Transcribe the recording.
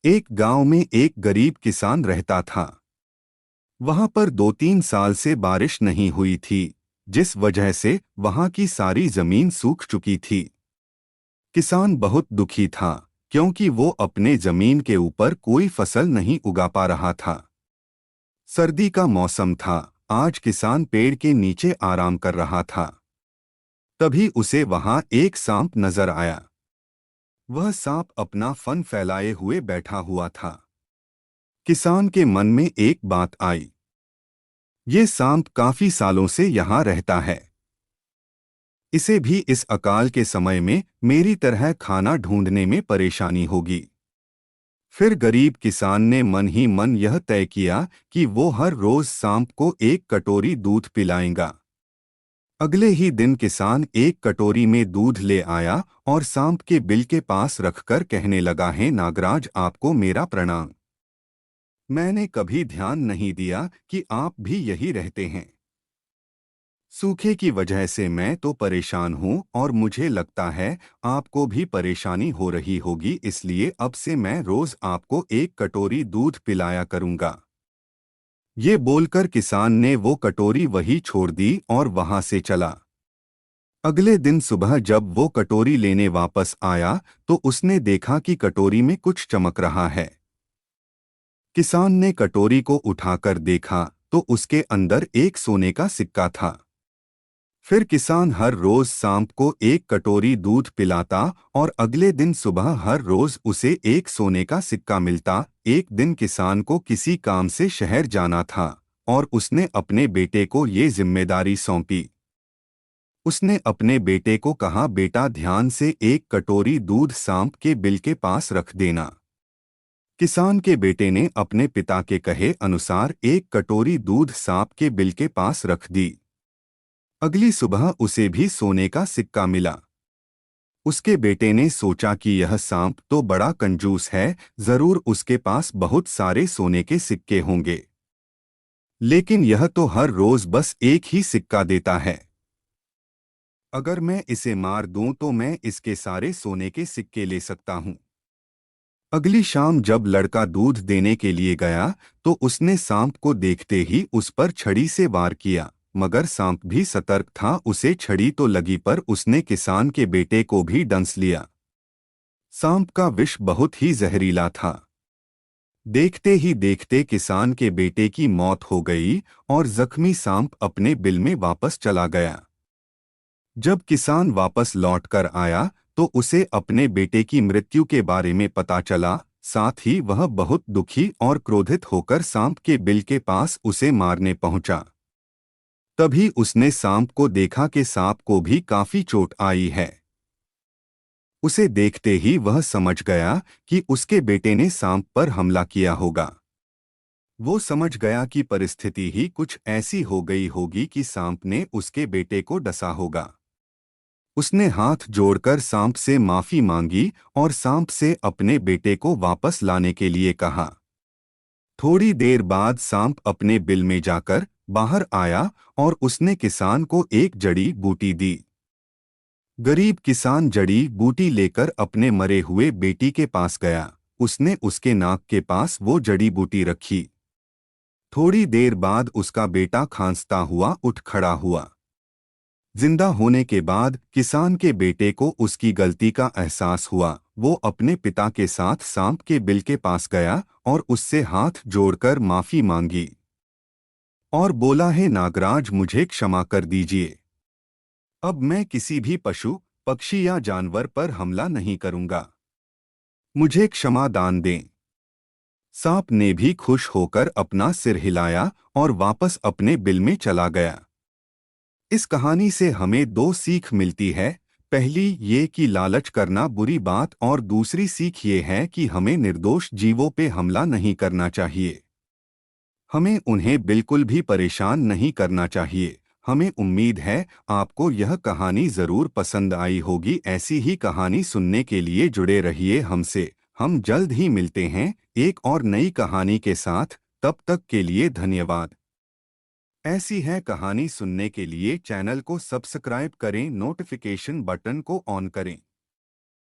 एक गांव में एक गरीब किसान रहता था। वहां पर 2-3 साल से बारिश नहीं हुई थी, जिस वजह से वहां की सारी जमीन सूख चुकी थी। किसान बहुत दुखी था, क्योंकि वो अपने जमीन के ऊपर कोई फसल नहीं उगा पा रहा था। सर्दी का मौसम था। आज किसान पेड़ के नीचे आराम कर रहा था। तभी उसे वहां एक सांप नजर आया। वह सांप अपना फन फैलाए हुए बैठा हुआ था। किसान के मन में एक बात आई। ये सांप काफी सालों से यहाँ रहता है। इसे भी इस अकाल के समय में मेरी तरह खाना ढूंढने में परेशानी होगी। फिर गरीब किसान ने मन ही मन यह तय किया कि वो हर रोज सांप को एक कटोरी दूध पिलाएगा। अगले ही दिन किसान एक कटोरी में दूध ले आया और सांप के बिल के पास रखकर कहने लगा, है नागराज, आपको मेरा प्रणाम। मैंने कभी ध्यान नहीं दिया कि आप भी यही रहते हैं। सूखे की वजह से मैं तो परेशान हूँ और मुझे लगता है आपको भी परेशानी हो रही होगी, इसलिए अब से मैं रोज आपको एक कटोरी दूध पिलाया करूँगा। ये बोलकर किसान ने वो कटोरी वही छोड़ दी और वहां से चला। अगले दिन सुबह जब वो कटोरी लेने वापस आया तो उसने देखा कि कटोरी में कुछ चमक रहा है। किसान ने कटोरी को उठाकर देखा तो उसके अंदर एक सोने का सिक्का था। फिर किसान हर रोज सांप को एक कटोरी दूध पिलाता और अगले दिन सुबह हर रोज उसे एक सोने का सिक्का मिलता। एक दिन किसान को किसी काम से शहर जाना था और उसने अपने बेटे को ये जिम्मेदारी सौंपी। उसने अपने बेटे को कहा, बेटा ध्यान से एक कटोरी दूध सांप के बिल के पास रख देना। किसान के बेटे ने अपने पिता के कहे अनुसार एक कटोरी दूध सांप के बिल के पास रख दी। अगली सुबह उसे भी सोने का सिक्का मिला। उसके बेटे ने सोचा कि यह सांप तो बड़ा कंजूस है, जरूर उसके पास बहुत सारे सोने के सिक्के होंगे। लेकिन यह तो हर रोज बस एक ही सिक्का देता है। अगर मैं इसे मार दूं तो मैं इसके सारे सोने के सिक्के ले सकता हूं। अगली शाम जब लड़का दूध देने के लिए गया तो उसने सांप को देखते ही उस पर छड़ी से वार किया, मगर सांप भी सतर्क था। उसे छड़ी तो लगी पर उसने किसान के बेटे को भी डंस लिया। सांप का विष बहुत ही जहरीला था। देखते ही देखते किसान के बेटे की मौत हो गई और जख्मी सांप अपने बिल में वापस चला गया। जब किसान वापस लौटकर आया तो उसे अपने बेटे की मृत्यु के बारे में पता चला। साथ ही वह बहुत दुखी और क्रोधित होकर सांप के बिल के पास उसे मारने पहुंचा। तभी उसने सांप को देखा कि सांप को भी काफी चोट आई है। उसे देखते ही वह समझ गया कि उसके बेटे ने सांप पर हमला किया होगा। वो समझ गया कि परिस्थिति ही कुछ ऐसी हो गई होगी कि सांप ने उसके बेटे को डसा होगा। उसने हाथ जोड़कर सांप से माफी मांगी और सांप से अपने बेटे को वापस लाने के लिए कहा। थोड़ी देर बाद सांप अपने बिल में जाकर बाहर आया और उसने किसान को एक जड़ी बूटी दी। गरीब किसान जड़ी बूटी लेकर अपने मरे हुए बेटी के पास गया। उसने उसके नाक के पास वो जड़ी बूटी रखी। थोड़ी देर बाद उसका बेटा खांसता हुआ उठ खड़ा हुआ। जिंदा होने के बाद किसान के बेटे को उसकी गलती का एहसास हुआ। वो अपने पिता के साथ सांप के बिल के पास गया और उससे हाथ जोड़कर माफी मांगी और बोला, है नागराज, मुझे क्षमा कर दीजिए। अब मैं किसी भी पशु, पक्षी या जानवर पर हमला नहीं करूंगा। मुझे क्षमा दान दें। सांप ने भी खुश होकर अपना सिर हिलाया और वापस अपने बिल में चला गया। इस कहानी से हमें दो सीख मिलती है। पहली ये कि लालच करना बुरी बात, और दूसरी सीख ये है कि हमें निर्दोष जीवों पे हमला नहीं करना चाहिए। हमें उन्हें बिल्कुल भी परेशान नहीं करना चाहिए। हमें उम्मीद है आपको यह कहानी ज़रूर पसंद आई होगी। ऐसी ही कहानी सुनने के लिए जुड़े रहिए हमसे। हम जल्द ही मिलते हैं एक और नई कहानी के साथ। तब तक के लिए धन्यवाद। ऐसी है कहानी सुनने के लिए चैनल को सब्सक्राइब करें, नोटिफिकेशन बटन को ऑन करें।